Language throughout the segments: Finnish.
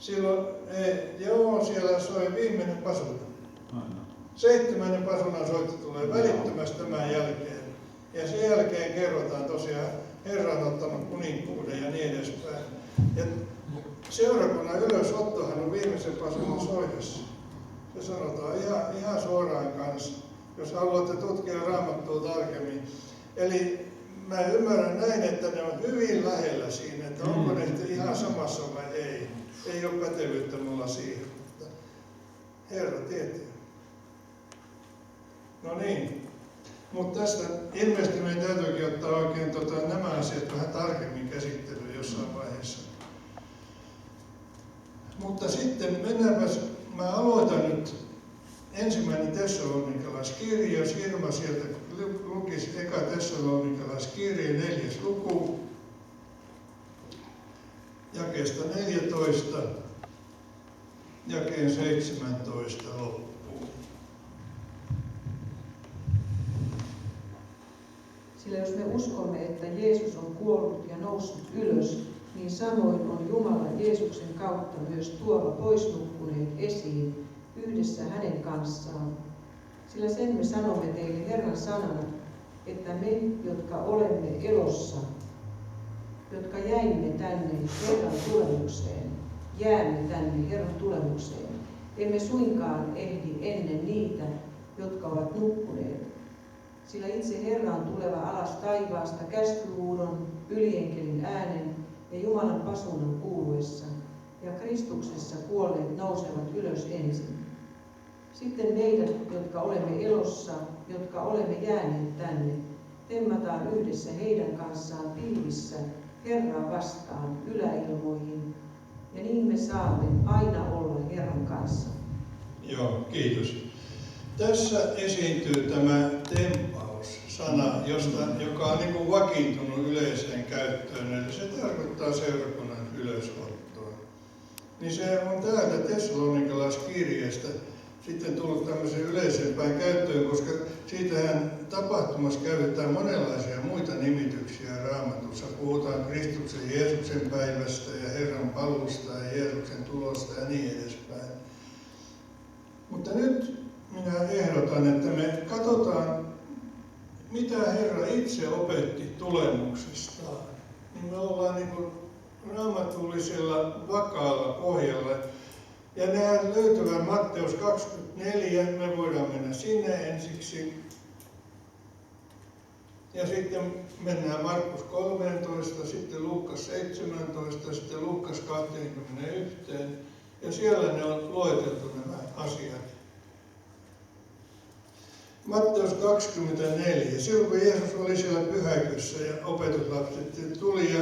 silloin, siellä soi viimeinen pasuna. 7. pasunan soitto tulee välittömästi tämän jälkeen. Ja sen jälkeen kerrotaan tosiaan, Herra on ottanut kuninkuuden ja niin edespäin. Ja seurakunnan ylösottohan on viimeisen pasunan soitossa. Se sanotaan ihan suoraan kanssa, jos haluatte tutkia Raamattua tarkemmin. Eli mä ymmärrän näin, että ne on hyvin lähellä siinä, että onko ne ihan samassa vai ei. Ei ole pätevyyttä mulla siihen, mutta Herra tietää. No niin, mutta tästä ilmeisesti meidän täytyykin ottaa oikein nämä asiat vähän tarkemmin käsittelyyn jossain vaiheessa. Mutta sitten mennäänpäs, mä aloitan nyt 1. Tessalonikalaiskirja, jos Irma sieltä lukisi 1. Tessalonikalaiskirja 4. luku, jakeesta 14, jakeen 17 loppuun. Sillä jos me uskomme, että Jeesus on kuollut ja noussut ylös, niin samoin on Jumala Jeesuksen kautta myös tuova pois nukkuneet esiin yhdessä hänen kanssaan. Sillä sen me sanomme teille Herran sanana, että me, jotka olemme elossa, jotka jäimme tänne Herran tulemukseen, jäämme tänne Herran tulemukseen, emme suinkaan ehdi ennen niitä, jotka ovat nukkuneet. Sillä itse Herra on tuleva alas taivaasta käskyhuudon, ylienkelin äänen ja Jumalan pasunan kuuluessa, ja Kristuksessa kuolleet nousevat ylös ensin. Sitten meidät, jotka olemme elossa, jotka olemme jääneet tänne, temmataan yhdessä heidän kanssaan pilvissä Herraa vastaan yläilmoihin, ja niin me saamme aina olla Herran kanssa. Joo, kiitos. Tässä esiintyy tämä tempaus-sana, joka on niin kuin vakiintunut yleiseen käyttöön, eli se tarkoittaa seurakunnan ylösottoa. Niin se on täältä Tessalonikalaiskirjeestä sitten tullut tämmöisen yleisempään käyttöön, koska siitähän tapahtumassa käytetään monenlaisia muita nimityksiä Raamatussa. Puhutaan Kristuksen Jeesuksen päivästä ja Herran paluusta ja Jeesuksen tulosta ja niin edespäin. Mutta nyt minä ehdotan, että me katsotaan, mitä Herra itse opetti tulemuksestaan. Niin me ollaan niin kuin raamatullisella vakaalla pohjalla. Ja nehän löytyvät Matteus 24, me voidaan mennä sinne ensiksi. Ja sitten mennään Markus 13, sitten Luukkas 17, sitten Luukkas 21. Ja siellä ne on lueteltu nämä asiat. Matteus 24. Silloin kun Jeesus oli siellä pyhäkössä ja opetuslapset tuli ja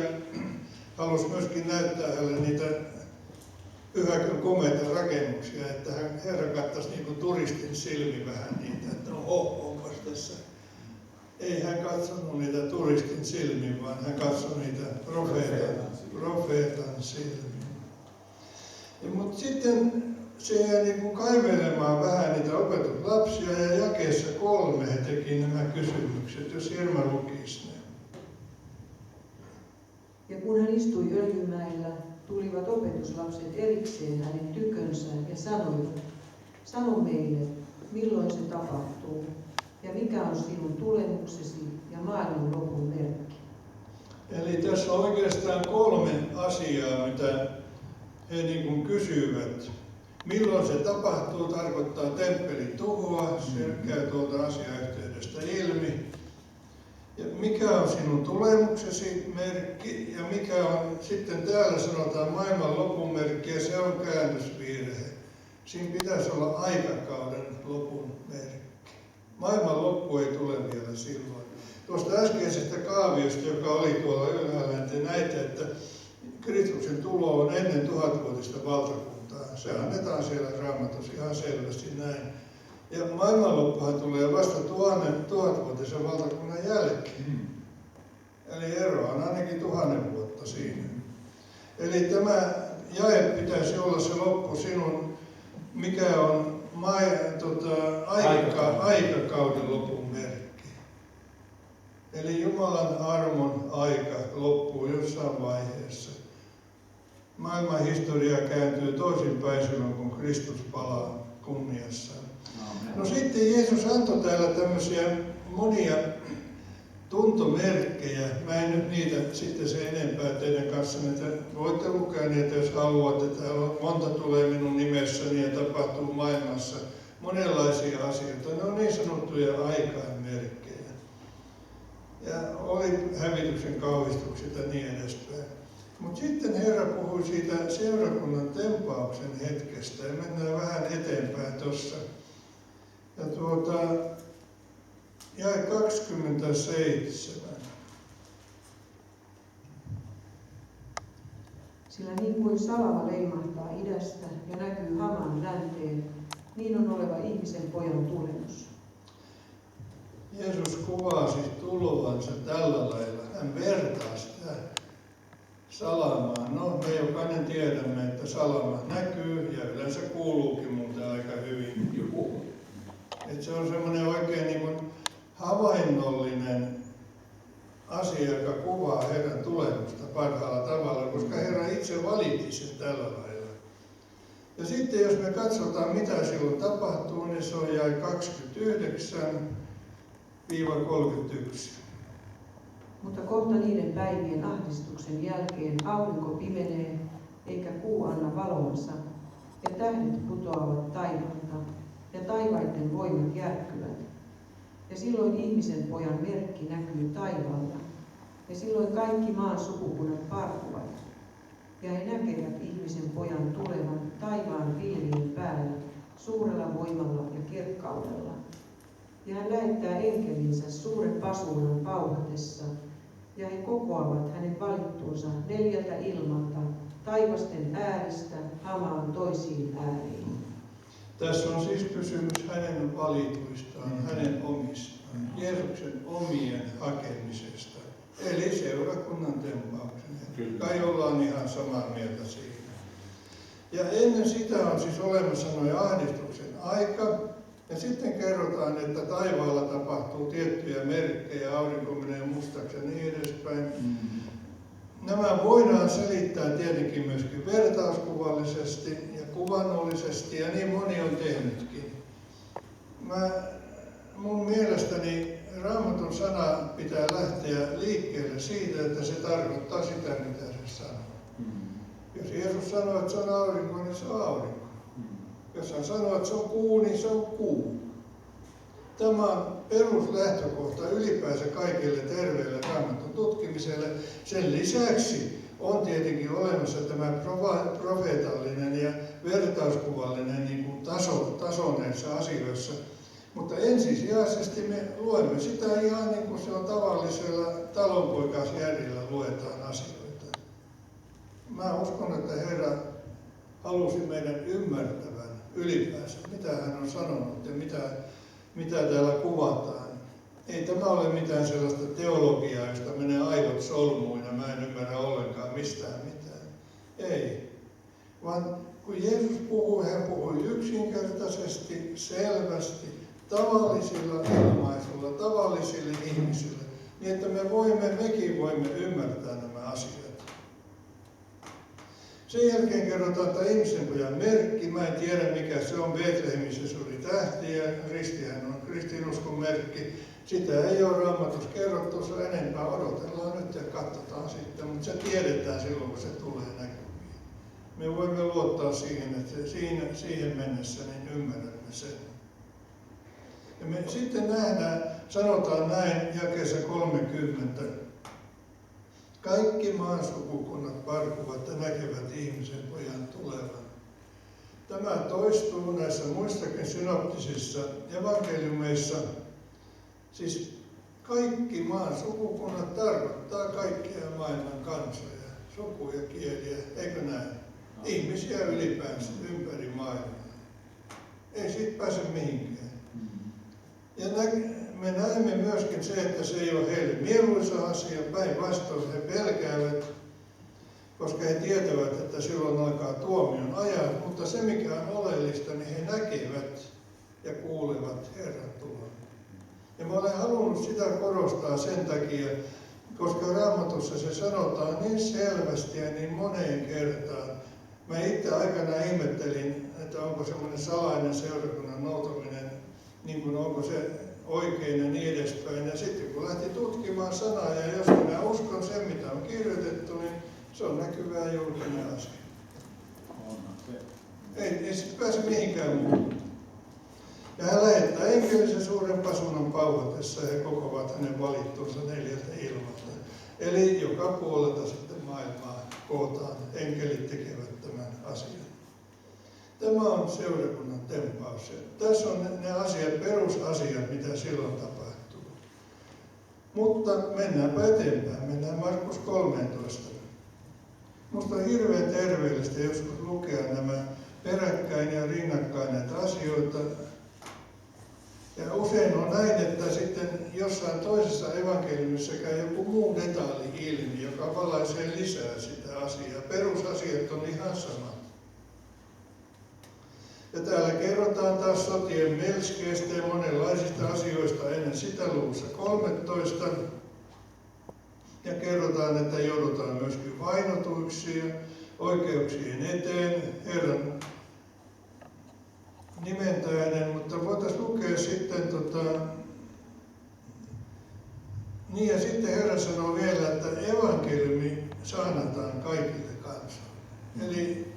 halusi myöskin näyttää hänelle niitä pyhäkön komeita rakennuksia, että Herra katsasi niin kuin turistin silmi vähän niitä, että onpas tässä. Ei hän katsonut niitä turistin silmiin, vaan hän katsoi niitä profeetan silmiin. Mutta sitten se jäi niin kuin kaivelemaan vähän niitä opetuslapsia ja jakeessa 3 he teki nämä kysymykset, jos Irma lukisi ne. Ja kun hän istui Öljymäellä, tulivat opetuslapset erikseen hänen tykönsä ja sanoivat, sano meille, milloin se tapahtuu, ja mikä on sinun tulemuksesi ja maailman lopun merkki. Eli tässä on oikeastaan 3 asiaa, mitä he niin kuin kysyvät. Milloin se tapahtuu, tarkoittaa temppelin tuhoa, se käy tuolta asiayhteydestä ilmi. Ja mikä on sinun tulemuksesi merkki, ja mikä on sitten täällä sanotaan maailman lopun merkki, ja se on käännösvirhe. Siinä pitäisi olla aikakauden lopun merkki. Maailman loppu ei tule vielä silloin. Tuosta äskeisestä kaaviosta, joka oli tuolla ylhäällä, te näette, että Kristuksen tulo on ennen 1000-vuotista valtakuntaa. Se annetaan siellä Raamatussa ihan selvästi näin. Ja maailmanloppuhan tulee vasta 1000-vuotisen valtakunnan jälkeen. Eli ero on ainakin 1000 vuotta siinä. Eli tämä jae pitäisi olla se loppu sinun, mikä on aikakauden lopun merkki. Eli Jumalan armon aika loppuu jossain vaiheessa. maailman historia kääntyy toisinpäin silloin, kun Kristus palaa kunniassaan. No sitten Jeesus antoi täällä tämmöisiä monia tuntomerkkejä. Mä en nyt niitä sitten sen enempää teidän kanssanne, että voitte lukea niitä, jos haluatte. Täällä on monta tulee minun nimessäni ja tapahtuu maailmassa monenlaisia asioita. Ne on niin sanottuja aikainmerkkejä. Ja oli hävityksen kauhistukset ja niin edespäin. Mutta sitten Herra puhui siitä seurakunnan tempauksen hetkestä ja mennään vähän eteenpäin tuossa. Ja jae 27. Sillä niin kuin salama leimahtaa idästä ja näkyy Haman länteen, niin on oleva ihmisen pojan tulemus. Jeesus kuvasi tulovansa tällä lailla. Hän vertaa sitä salamaan. No, me jokainen tiedämme, että salama näkyy ja yleensä kuuluukin muuten aika hyvin. Että se on semmoinen oikein niin kuin havainnollinen asia, joka kuvaa Herran tulemusta parhaalla tavalla, koska Herra itse valitti sen tällä lailla. Ja sitten jos me katsotaan, mitä silloin tapahtuu, niin se on jae 29-31. Mutta kohta niiden päivien ahdistuksen jälkeen aurinko pimenee, eikä kuu anna valonsa, ja tähdet putoavat taivaalta, ja taivaiden voimat järkkyvät. Ja silloin ihmisen pojan merkki näkyy taivaalla, ja silloin kaikki maan sukukunnat parkuvat, ja he näkevät ihmisen pojan tulevan taivaan pilvien päällä suurella voimalla ja kirkkaudella. Ja hän lähettää enkelinsä suuren pasuunan pauhatessa, ja he kokoavat hänen valittuunsa 4 ilmalta, taivasten ääristä hamaan toisiin ääriin. Tässä on siis kysymys hänen valituistaan, hänen omistaan, Jeesuksen omien hakemisesta, eli seurakunnan tempauksen. Kai ollaan ihan samaa mieltä siinä. Ja ennen sitä on siis olemassa noin ahdistuksen aika, ja sitten kerrotaan, että taivaalla tapahtuu tiettyjä merkkejä, aurinko menee mustaksi ja niin edespäin. Nämä voidaan selittää tietenkin myöskin vertauskuvallisesti ja kuvannollisesti, ja niin moni on tehnytkin. Mun mielestäni Raamatun sana pitää lähteä liikkeelle siitä, että se tarkoittaa sitä, mitä se sanoo. Jos Jeesus sanoo, että se on aurinko, niin se on aurinko. Jos hän sanoo, että se on kuu, niin se on kuu. Tämä on peruslähtökohta ylipäänsä kaikille terveille Raamatun tutkimiselle. Sen lisäksi on tietenkin olemassa tämä profeetallinen ja vertauskuvallinen niin kuin taso näissä asioissa. Mutta ensisijaisesti me luemme sitä ihan niin kuin se on tavallisella talonpoikaisjärjellä luetaan asioita. Mä uskon, että Herra halusi meidän ymmärtävän ylipäänsä, mitä hän on sanonut ja mitä täällä kuvataan. Ei tämä ole mitään sellaista teologiaa, josta menee aivot solmuina, mä en ymmärrä ollenkaan mistään mitään. Ei. Vaan kun Jeesus puhui, hän puhui yksinkertaisesti, selvästi, tavallisilla ilmaisuilla, tavallisille ihmisille, niin että mekin voimme ymmärtää nämä asiat. Sen jälkeen kerrotaan, että ihmisen pojan merkki, mä en tiedä mikä se on, Betlehemissä se oli tähti ja ristihän on kristinuskon merkki. Sitä ei ole Raamatussa kerrottu, se enempää odotellaan nyt ja katsotaan sitten, mutta se tiedetään silloin, kun se tulee näkyviin. Me voimme luottaa siihen, että siihen mennessä niin ymmärrämme sen. Ja me sitten sanotaan näin jakeessa 30. Kaikki maan sukukunnat parkuvat ja näkevät ihmisen pojan tulevan. Tämä toistuu näissä muistakin synoptisissa evankeliumeissa. Siis kaikki maan sukukunnat tarkoittaa kaikkia maailman kansoja, sukuja, kieliä, eikö näin? Ihmisiä ylipäänsä ympäri maailmaa. Ei siitä pääse mihinkään. Ja me näemme myöskin se, että se ei ole heille mieluisa asia, päinvastoin he pelkäävät, koska he tietävät, että silloin alkaa tuomion ajat, mutta se mikä on oleellista, niin he näkevät ja kuulevat Herran tulon. Ja mä olen halunnut sitä korostaa sen takia, koska Raamatussa se sanotaan niin selvästi ja niin moneen kertaan. Mä itse aikana ihmettelin, että onko semmoinen salainen seurakunnan noutaminen, niin kuin onko se oikein ja niin edespäin. Ja sitten kun lähti tutkimaan sanaa, ja jos minä uskon sen, mitä on kirjoitettu, niin se on näkyvää julkinen asia. Ei sitten pääse mihinkään muuhun. Ja hän lähettää enkelisen suuren pasunan pauhatessa ja he kokoavat hänen valittunsa 4 ilmalta. Eli joka puolelta sitten maailmaa kootaan, enkelit tekevät tämän asian. Tämä on seurakunnan tempaus. Tässä on ne asiat, perusasiat, mitä silloin tapahtuu. Mutta mennäänpä eteenpäin. Mennään Markus 13. Minusta on hirveän terveellistä joskus lukea nämä peräkkäin ja rinnakkain näitä asioita. Ja usein on näin, että sitten jossain toisessa evankeliumissa käy joku muu detalji ilmi, joka valaisee lisää sitä asiaa. Perusasiat on ihan samat. Ja täällä kerrotaan taas sotien melskeistä ja monenlaisista asioista ennen sitä luvussa 13. Ja kerrotaan, että joudutaan myöskin vainotuiksi ja oikeuksien eteen Herran nimen tähden, mutta voitaisiin lukea sitten niin ja sitten Herra sanoo vielä, että evankeliumi saarnataan kaikille kansoille. Eli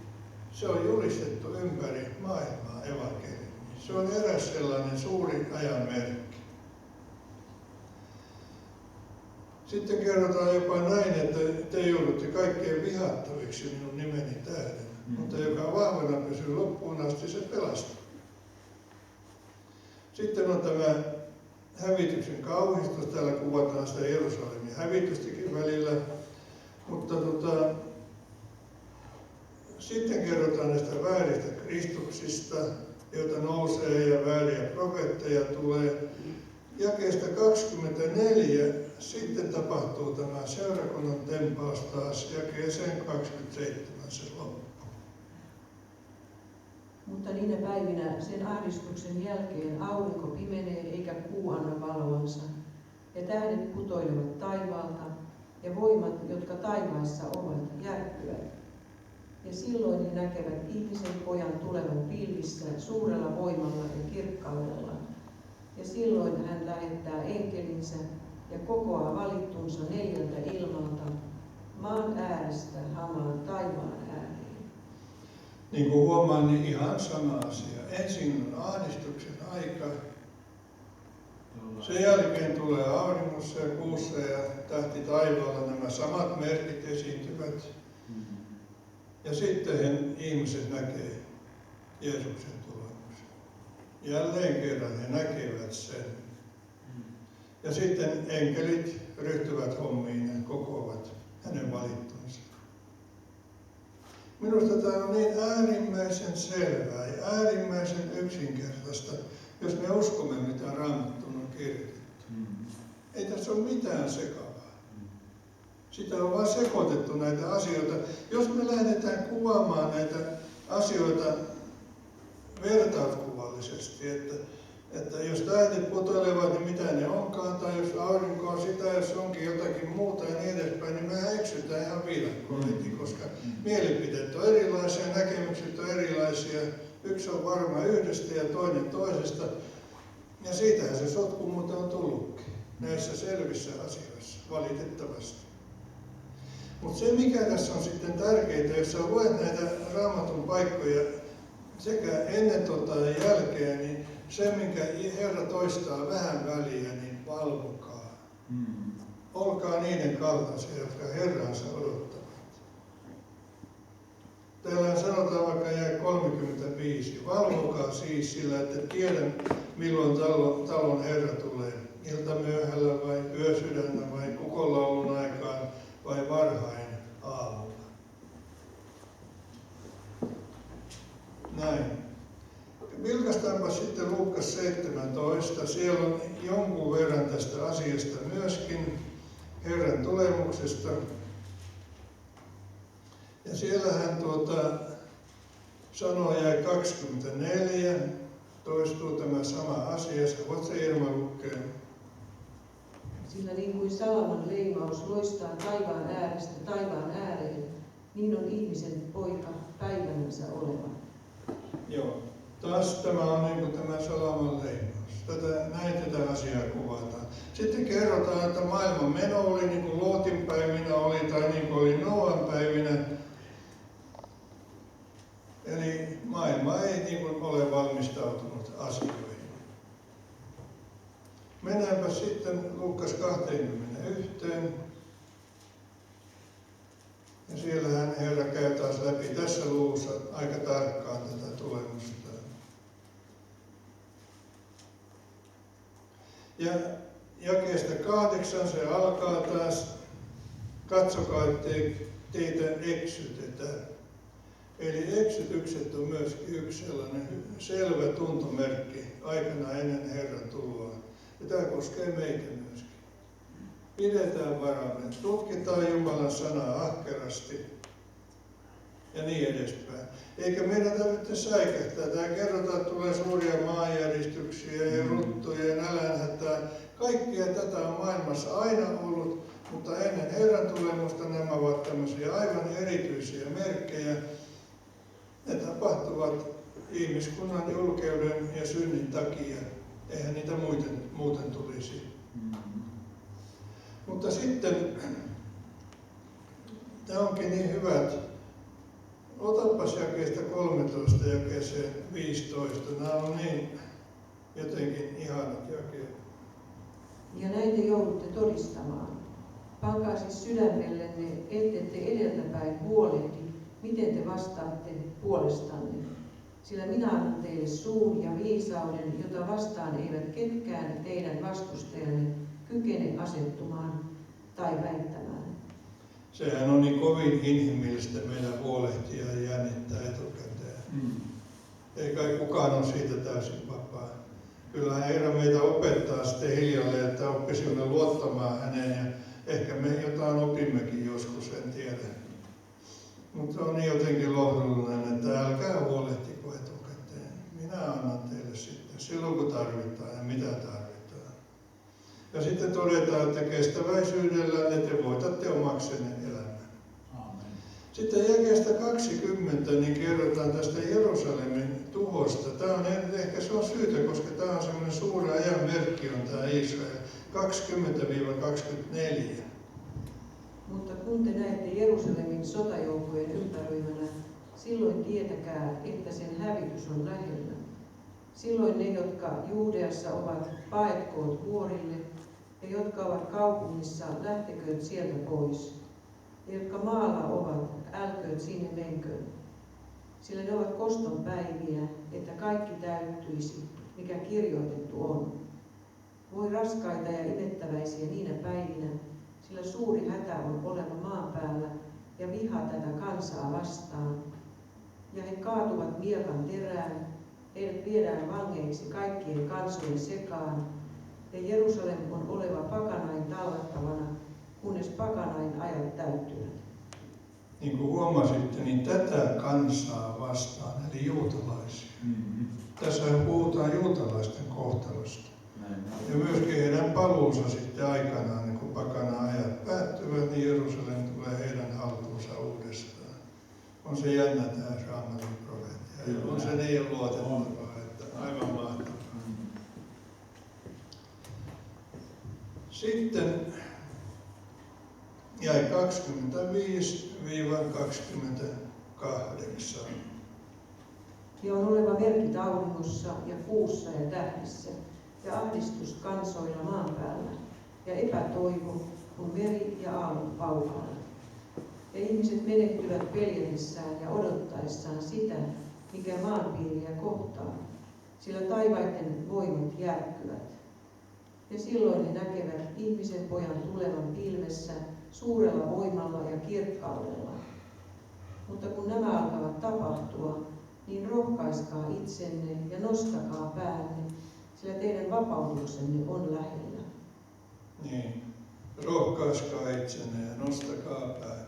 se on julistettu ympäri maailmaa evankeliumi. Se on eräs sellainen suuri ajanmerkki. Sitten kerrotaan jopa näin, että te joudutte kaikkein vihattaviksi minun nimeni tähden, mutta joka vahvana pysyy loppuun asti, se pelastuu. Sitten on tämä hävityksen kauhistus. Täällä kuvataan sitä Jerusalemin hävitystäkin välillä. Mutta sitten kerrotaan näistä vääristä kristuksista, joita nousee ja vääriä profeetteja tulee. Jakeesta 24 sitten tapahtuu tämä seurakunnan tempaus taas, jakeeseen 27 se loppu. Mutta niinä päivinä sen ahdistuksen jälkeen aurinko pimenee eikä kuu anna valoansa, ja tähdet putoilevat taivaalta, ja voimat, jotka taivaassa ovat, järkkyvät. Ja silloin he näkevät ihmisen pojan tulevan pilvissä suurella voimalla ja kirkkaudella. Ja silloin hän lähettää enkelinsä ja kokoaa valittunsa 4 ilmalta, maan äärestä hamaan taivaan ääreen. Niin kuin huomaan, niin ihan sama asia. Ensin on ahdistuksen aika, sen jälkeen tulee auringossa ja kuussa ja tähti taivaalla nämä samat merkit esiintyvät. Ja sitten ihmiset näkee Jeesuksen tulemuksen. Jälleen kerran he näkevät sen. Ja sitten enkelit ryhtyvät hommiin ja kokoavat hänen valittunsa. Minusta tämä on niin äärimmäisen selvää ja äärimmäisen yksinkertaista, jos me uskomme, mitä Raamattuun on kirjoitettu. Ei tässä ole mitään sekavaa. Sitä on vain sekoitettu näitä asioita. Jos me lähdetään kuvaamaan näitä asioita vertauskuvallisesti, että jos tähdet putoilevat, niin mitä ne onkaan, tai jos aurinko on sitä, jos onkin jotakin muuta ja niin edespäin, niin mehän eksytään ihan viidakkoon heti, koska mielipiteet on erilaisia, näkemykset on erilaisia. Yksi on varma yhdestä ja toinen toisesta. Ja siitähän se sotku muuten on tullutkin näissä selvissä asioissa, valitettavasti. Mutta se, mikä tässä on sitten tärkeää, jos sä luet näitä Raamatun paikkoja sekä ennen ja jälkeen, niin se, minkä Herra toistaa vähän väliä, niin valvokaa. Olkaa niiden kaltaisia, jotka Herransa odottavat. Täällä sanotaan vaikka jae 35. Valvokaa siis sillä, että tiedän milloin talon Herra tulee. Iltamyöhällä vai yösydännä vai kukonlaulun aikaan vai varhain aamulla. Näin. Vilkaistaanpa sitten Luukkas 17. Siellä on jonkun verran tästä asiasta myöskin, Herran tulemuksesta. Ja siellä hän sanoo jae 24, toistuu tämä sama asia, sä voit se Irma lukea. Sillä niin kuin salaman leimaus loistaa taivaan äärestä taivaan ääreen, niin on ihmisen poika päivänsä oleva. Joo. Taas tämä on niin kuin tämä salaman leimaus. Näin tätä asiaa kuvataan. Sitten kerrotaan, että maailman meno oli niin kuin Lootin päivinä oli tai niin kuin oli Noan päivinä. Eli maailma ei niin kuin ole valmistautunut asioihin. Mennäänpä sitten Luukkas 21. Ja siellähän Herra käy taas läpi tässä luvussa aika tarkkaan tätä tulemusta. Ja jakeesta 8 se alkaa taas, katsokaa ettei teitä eksytetä. Eli eksytykset on myöskin yksi sellainen selvä tuntomerkki aikana ennen Herran tuloa. Ja tämä koskee meitä myöskin. Pidetään varamme, tutkitaan Jumalan sanaa ahkerasti ja niin edespäin. Eikä meidän tarvitse säikähtää. Tämä kerrotaan, että tulee suuria maanjäristyksiä ja ruttoja ja nälänhätää. Kaikkea tätä on maailmassa aina ollut, mutta ennen Herran tulemusta nämä ovat tämmöisiä aivan erityisiä merkkejä. Ne tapahtuvat ihmiskunnan julkeuden ja synnin takia. Eihän niitä muuten tulisi. Mutta sitten, tämä onkin niin hyvä, että otapas jakeesta 13 jakeeseen 15. Nämä on niin jotenkin ihanat jakeet. Ja näin te joudutte todistamaan. Pankaa siis sydämellenne, ettette edeltäpäin huolehdi, miten te vastaatte puolestanne. Sillä minä annan teille suun ja viisauden, jota vastaan eivät ketkään teidän vastustajanne kykene asettumaan tai väittämään. Sehän on niin kovin inhimillistä meidän huolehtia ja jännittää etukäteen. Ei kai kukaan ole siitä täysin vapaa. Kyllähän Herra meitä opettaa sitten hiljalleen, että oppisimme luottamaan häneen ja ehkä me jotain opimmekin joskus, en tiedä. Mutta on niin jotenkin lohdullinen, että älkää huolehtiko etukäteen. Minä annan teille sitten silloin kun tarvitaan ja mitä tarvitaan. Ja sitten todetaan, että kestäväisyydellä te voitatte omaksenne elämän. Amen. Sitten jakeesta 20 niin kerrotaan tästä Jerusalemin tuhosta. Tämä on ehkä se on syytä, koska tämä on semmoinen suuri ajan merkki on tämä Israel. 20-24. Mutta kun te näette Jerusalemin sotajoukkojen ympäröimänä, silloin tietäkää, että sen hävitys on lähellä. Silloin ne, jotka Juudeassa ovat, paetkoot vuorille, ja jotka ovat kaupungissa, lähtekööt sieltä pois. Ja jotka maalla ovat, älkööt sinne menköön. Sillä ne ovat koston päiviä, että kaikki täyttyisi, mikä kirjoitettu on. Voi raskaita ja imettäväisiä niinä päivinä, sillä suuri hätä on oleva maan päällä ja viha tätä kansaa vastaan. Ja he kaatuvat miekan terään, heidät viedään vangeiksi kaikkien kansojen sekaan, ja Jerusalem on oleva pakanain talvettavana, kunnes pakanain ajat täyttyvät. Niin kuin huomasitte, niin tätä kansaa vastaan, eli juutalaisia. Tässä puhutaan juutalaisten kohtalosta. Ja myöskin heidän paluunsa sitten aikanaan, niin kun pakana-ajat päättyvät, niin Jerusalem tulee heidän haltuunsa uudestaan. On se jännä tämä Raamatun profeetia. Ja on se niin luotettavaa, että aivan mahtavaa. Sitten jäi 25-28. Ja on oleva merkit auringossa ja kuussa ja tähdissä, ja ahdistus kansoilla maan päällä, ja epätoivo, kun meri ja aallot pauhaavat. Ja ihmiset menehtyvät peljätessään ja odottaessaan sitä, mikä maanpiiriä kohtaa, sillä taivaiden voimat järkkyvät. Ja silloin he näkevät ihmisen pojan tulevan pilvessä suurella voimalla ja kirkkaudella. Mutta kun nämä alkavat tapahtua, niin rohkaiskaa itsenne ja nostakaa päänne, sillä teidän vapautuksenne on lähellä. Niin, rohkaiskaa itsenne ja nostakaa päänne.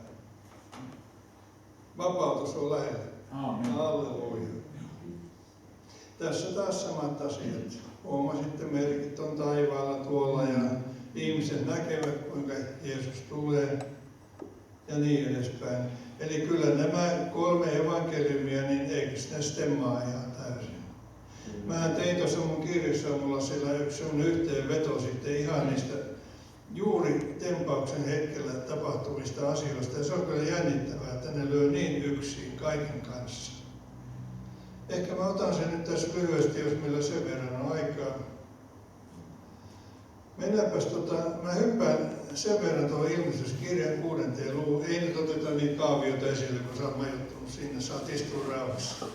Vapautus on lähellä. Aamen. Halleluja. Tässä taas samat asiat. Huomasitte, merkit on taivaalla tuolla ja ihmiset näkevät, kuinka Jeesus tulee ja niin edespäin. Eli kyllä nämä 3 evankeliumia, niin eikös ne stemmaa ihan täysin. Mä tein tuossa mun kirjassa, mulla siellä yksi yhteenveto sitten ihan niistä juuri tempauksen hetkellä tapahtuvista asioista. Ja se on kyllä jännittävää, että ne lyö niin yksin kaiken kanssa. Ehkä mä otan sen nyt tässä lyhyesti, jos meillä sen verran on aikaa. Mennäänpäs mä hyppään sen verran tuohon Ilmestyskirjan 6. luvuun. Ei nyt oteta niin kaavioita esille, kun sä oot majoittunut sinne, saat istua rauhassa.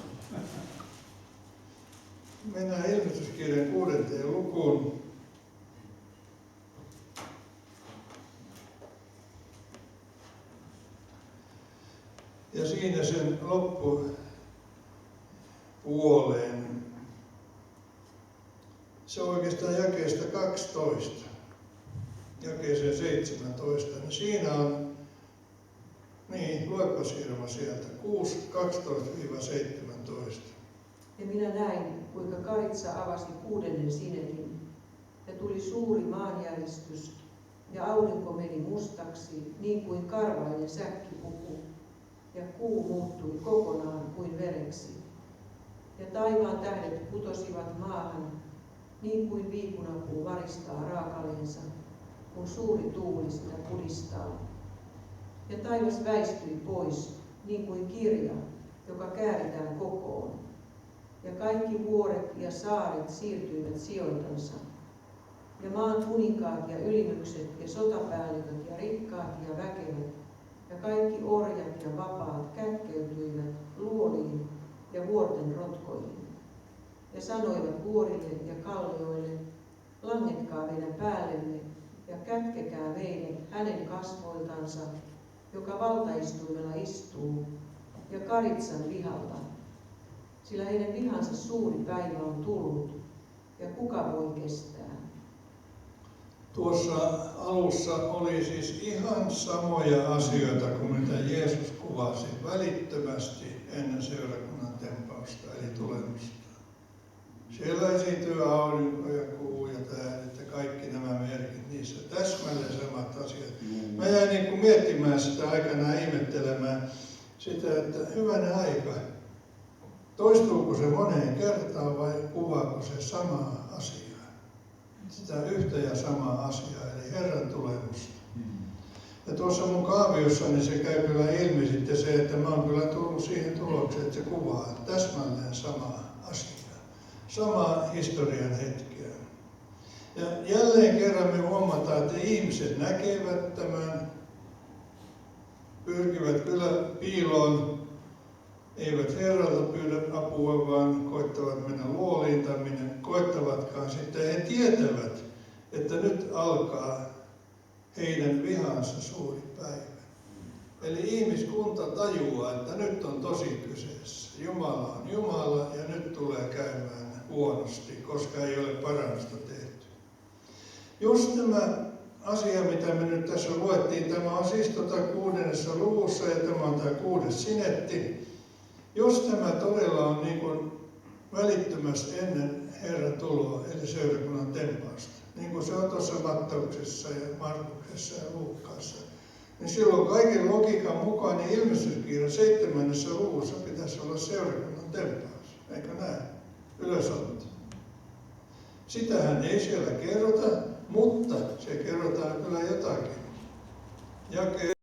Mennään Ilmestyskirjan 6. lukuun. Ja siinä sen loppupuoleen. Se on oikeastaan jakeesta 12, jakeeseen 17. Niin siinä on, luepas Irma sieltä, 6, 12-17. Ja minä näin, kuinka Karitsa avasi 6. sinelin, ja tuli suuri maanjäristys, ja aurinko meni mustaksi, niin kuin karvainen säkkipuku, ja kuu muuttui kokonaan kuin vereksi. Ja taivaan tähdet putosivat maahan, niin kuin viikunapuu varistaa raakaleensa, kun suuri tuuli sitä pudistaa. Ja taivas väistyi pois, niin kuin kirja, joka kääritään kokoon. Ja kaikki vuoret ja saaret siirtyivät sijoiltansa. Ja maan kuninkaat ja ylimykset ja sotapäälliköt ja rikkaat ja väkevät ja kaikki orjat ja vapaat kätkeytyivät luoliin ja vuorten rotkoihin. Ja sanoivat vuorille ja kallioille, langetkaa meidän päällemme ja kätkekää meidät hänen kasvoiltansa, joka valtaistuimella istuu, ja Karitsan vihalta. Sillä heidän vihansa suuri päivä on tullut, ja kuka voi kestää? Tuossa alussa oli siis ihan samoja asioita kuin mitä Jeesus kuvasi välittömästi ennen seurakunnan tempausta, eli tulemusta. Siellä esiintyy aurinko ja kuu ja tähdet ja kaikki nämä merkit, niissä täsmälleen samat asiat. Mä jäin miettimään sitä aikanaan, ihmettelemään sitä, että hyvänen aika, toistuuko se moneen kertaan vai kuvaako se samaa asiaa? Sitä yhtä ja samaa asiaa, eli Herran tulemusta. Ja tuossa mun kaaviossa niin se käy kyllä ilmi sitten se, että mä oon kyllä tullut siihen tulokseen, että se kuvaa täsmälleen samaa asiaa. Samaa historian hetkeä. Ja jälleen kerran me huomataan, että ihmiset näkevät tämän, pyrkivät kyllä piiloon, eivät Herralta pyydä apua, vaan koittavat mennä luoliin tai minne koittavatkaan. Sitten he tietävät, että nyt alkaa heidän vihansa suuri päivä. Eli ihmiskunta tajuaa, että nyt on tosi kyseessä. Jumala on Jumala ja nyt tulee käymään huonosti, koska ei ole parannusta tehty. Just tämä asia, mitä me nyt tässä luettiin, tämä on siis 6. luvussa ja tämä on tämä 6. sinetti. Jos tämä todella on niin kuin välittömästi ennen Herran tuloa, eli seurakunnan tempausta, niin kuin se on tuossa Mattauksessa ja Markuksessa ja Luukkaassa, niin silloin kaiken logiikan mukaan niin Ilmestyskirjan 7. luvussa pitäisi olla seurakunnan tempaus, eikö näin? Ylösotto. Sitähän ei siellä kerrota, mutta se kerrotaan kyllä jotakin. Jakeen